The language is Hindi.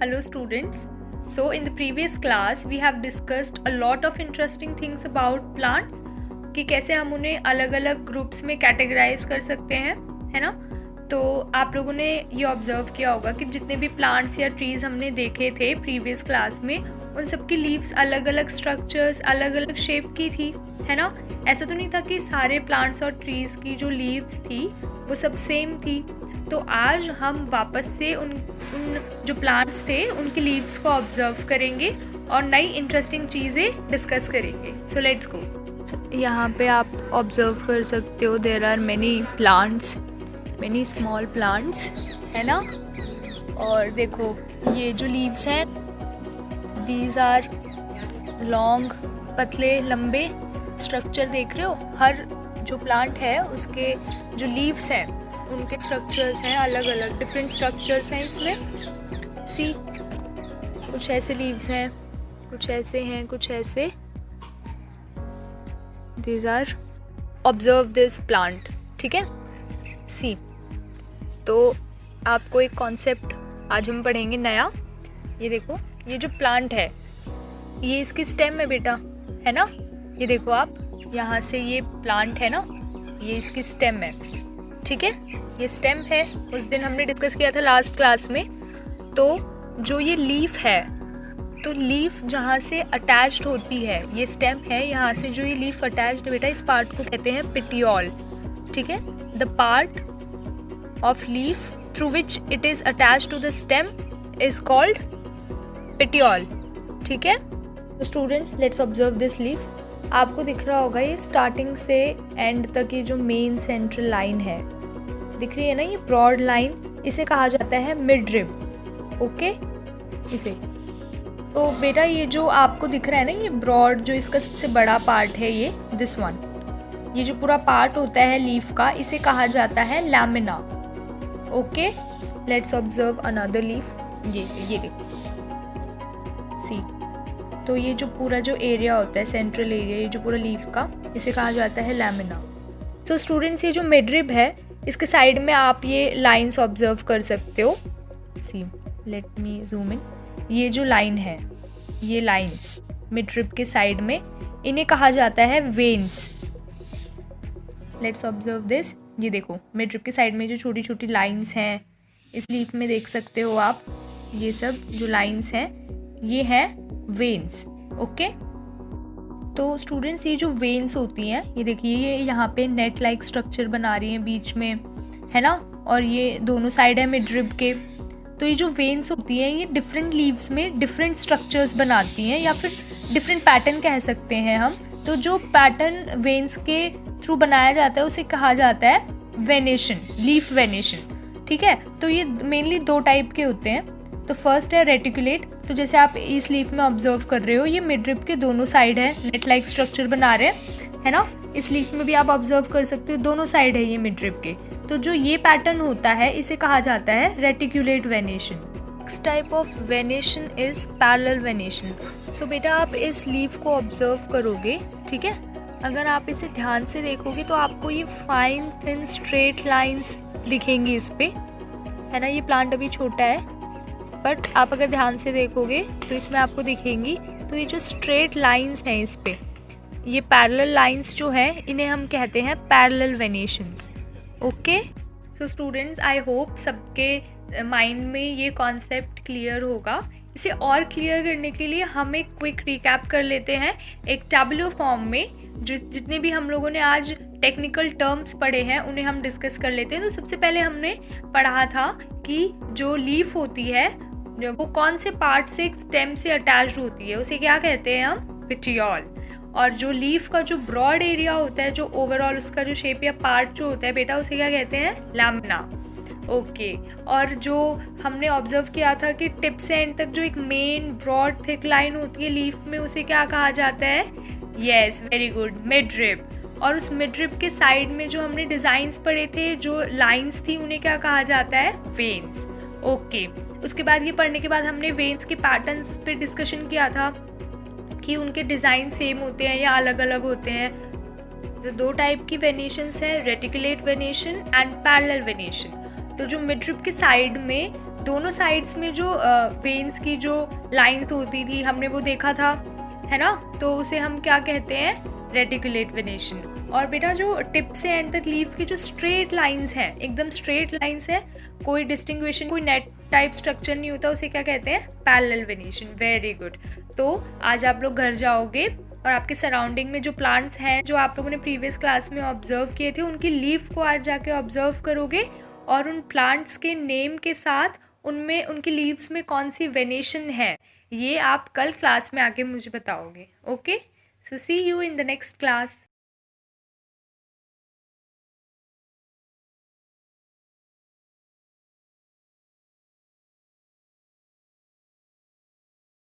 Hello students. So in the previous class we have discussed a lot of interesting things about plants कि कैसे हम उन्हें अलग अलग ग्रुप्स में कैटेगराइज कर सकते हैं, है ना। तो आप लोगों ने ये ऑब्जर्व किया होगा कि जितने भी प्लांट्स या ट्रीज हमने देखे थे प्रीवियस क्लास में उन सब की लीव्स अलग अलग स्ट्रक्चर्स अलग अलग शेप की थी, है ना। ऐसा तो नहीं था कि सारे प्लांट्स और ट्रीज की जो लीव्स थी वो सब सेम थी। तो आज हम वापस से उन जो प्लांट्स थे उनकी लीव्स को ऑब्जर्व करेंगे और नई इंटरेस्टिंग चीज़ें डिस्कस करेंगे। So let's go. यहाँ पे आप ऑब्जर्व कर सकते हो there are many plants, many small plants, है ना। और देखो ये जो लीव्स हैं दीज आर लॉन्ग, पतले लंबे स्ट्रक्चर देख रहे हो। हर जो प्लांट है उसके जो लीव्स हैं उनके स्ट्रक्चर्स हैं अलग अलग, डिफरेंट स्ट्रक्चर्स हैं इसमें। सी कुछ ऐसे लीव्स हैं, कुछ ऐसे हैं, कुछ ऐसे। These are observe this plant, ठीक है। सी तो आपको एक कॉन्सेप्ट आज हम पढ़ेंगे नया। ये देखो ये जो प्लांट है ये इसकी स्टेम है बेटा, है ना। ये देखो आप यहाँ से ये प्लांट है ना, ये इसकी स्टेम है, ठीक है। ये स्टेम है, उस दिन हमने डिस्कस किया था लास्ट क्लास में। तो जो ये लीफ है तो लीफ जहाँ से अटैच्ड होती है, ये स्टेम है, यहाँ से जो ये लीफ अटैच्ड बेटा इस पार्ट को कहते हैं पेटियोल, ठीक है। The part of leaf through which it is attached to the stem is called petiole, ठीक है। तो students let's observe this leaf. आपको दिख रहा होगा ये स्टार्टिंग से एंड तक ये जो मेन सेंट्रल लाइन है दिख रही है ना, ये ब्रॉड लाइन, इसे कहा जाता है मिड रिब, ओके। इसे तो बेटा ये जो आपको दिख रहा है ना ये ब्रॉड, जो इसका सबसे बड़ा पार्ट है ये दिस वन, ये जो पूरा पार्ट होता है लीफ का इसे कहा जाता है lamina, okay. Let's observe another leaf. ये देखो सी, तो ये जो पूरा जो एरिया होता है सेंट्रल एरिया, ये जो पूरा लीफ का, इसे कहा जाता है लैमिना। सो स्टूडेंट्स ये जो मिड रिब है इसके साइड में आप ये लाइंस ऑब्जर्व कर सकते हो। सी लेट मी जूम इन। ये जो लाइन है, ये लाइंस मिड रिब के साइड में, इन्हें कहा जाता है वेन्स। Let's observe this. ये देखो मिड रिब के साइड में जो छोटी छोटी लाइंस हैं इस लीफ में देख सकते हो आप, ये सब जो लाइंस हैं ये हैं वेन्स, ओके। तो स्टूडेंट्स ये जो वेन्स होती हैं ये देखिए ये यहाँ पे नेट लाइक स्ट्रक्चर बना रही हैं बीच में, है ना, और ये दोनों साइड है मिड रिब के। तो ये जो वेन्स होती हैं ये डिफरेंट लीव्स में डिफरेंट स्ट्रक्चर्स बनाती हैं या फिर डिफरेंट पैटर्न कह सकते हैं हम। तो जो पैटर्न वेन्स के थ्रू बनाया जाता है उसे कहा जाता है वेनेशन, लीफ वेनेशन, ठीक है। तो ये मेनली दो टाइप के होते हैं। तो फर्स्ट है रेटिकुलेट, तो जैसे आप इस लीफ में ऑब्जर्व कर रहे हो ये मिड रिब के दोनों साइड है नेट लाइक स्ट्रक्चर बना रहे हैं, है ना। इस लीफ में भी आप ऑब्जर्व कर सकते हो दोनों साइड है ये मिड रिब के। तो जो ये पैटर्न होता है इसे कहा जाता है reticulate venation. Next type of venation is parallel venation. So बेटा आप इस लीफ को ऑब्जर्व करोगे, ठीक है। अगर आप इसे ध्यान से देखोगे तो आपको ये फाइन थिन स्ट्रेट लाइंस दिखेंगी इस पे, है ना। ये प्लांट अभी छोटा है बट आप अगर ध्यान से देखोगे तो इसमें आपको दिखेंगी। तो ये जो स्ट्रेट लाइंस हैं इस पे, ये पैरेलल लाइंस जो हैं इन्हें हम कहते हैं parallel venations, okay. So students I hope सबके माइंड में ये कॉन्सेप्ट क्लियर होगा। इसे और क्लियर करने के लिए हम एक क्विक रिकैप कर लेते हैं एक टैबुलर फॉर्म में। जो जितने भी हम लोगों ने आज टेक्निकल टर्म्स पढ़े हैं उन्हें हम डिस्कस कर लेते हैं। तो सबसे पहले हमने पढ़ा था कि जो लीफ होती है वो कौन से पार्ट से स्टेम से अटैच्ड होती है, उसे क्या कहते हैं हम, पेटियोल। और जो लीफ का जो ब्रॉड एरिया होता है, जो ओवरऑल उसका जो शेप या पार्ट जो होता है बेटा उसे क्या कहते हैं, लैमिना, ओके। और जो हमने ऑब्जर्व किया था कि टिप से एंड तक जो एक मेन ब्रॉड थिक लाइन होती है लीफ में उसे क्या कहा जाता है, yes very good, mid rib. और उस मिड रिब के साइड में जो हमने डिज़ाइंस पढ़े थे, जो लाइंस थी, उन्हें क्या कहा जाता है, वेन्स, ओके। उसके बाद ये पढ़ने के बाद हमने वेन्स के पैटर्न्स पे डिस्कशन किया था कि उनके डिज़ाइन सेम होते हैं या अलग अलग होते हैं। जो दो टाइप की वेनेशंस है, reticulate venation and parallel venation. तो जो मिड रिब के साइड में दोनों साइड्स में जो वेन्स की जो लाइंस होती थी हमने वो देखा था, है ना। तो उसे हम क्या कहते हैं, रेटिकुलेट वेनेशन। और बेटा जो टिप से एंड तक लीफ की जो स्ट्रेट लाइंस हैं, एकदम स्ट्रेट लाइंस है, कोई डिस्टिंग्विशन, कोई नेट टाइप स्ट्रक्चर नहीं होता, उसे क्या कहते हैं, पैरेलल वेनेशन। Very good. तो आज आप लोग घर जाओगे और आपके सराउंडिंग में जो प्लांट्स हैं जो आप लोगों ने प्रीवियस क्लास में ऑब्जर्व किए थे, उनकी लीफ को आज जाके ऑब्जर्व करोगे और उन प्लांट्स के नेम के साथ उनमें उनकी लीव्स में कौन सी वेनेशन है ये आप कल क्लास में आके मुझे बताओगे। Okay, so see you in the next class.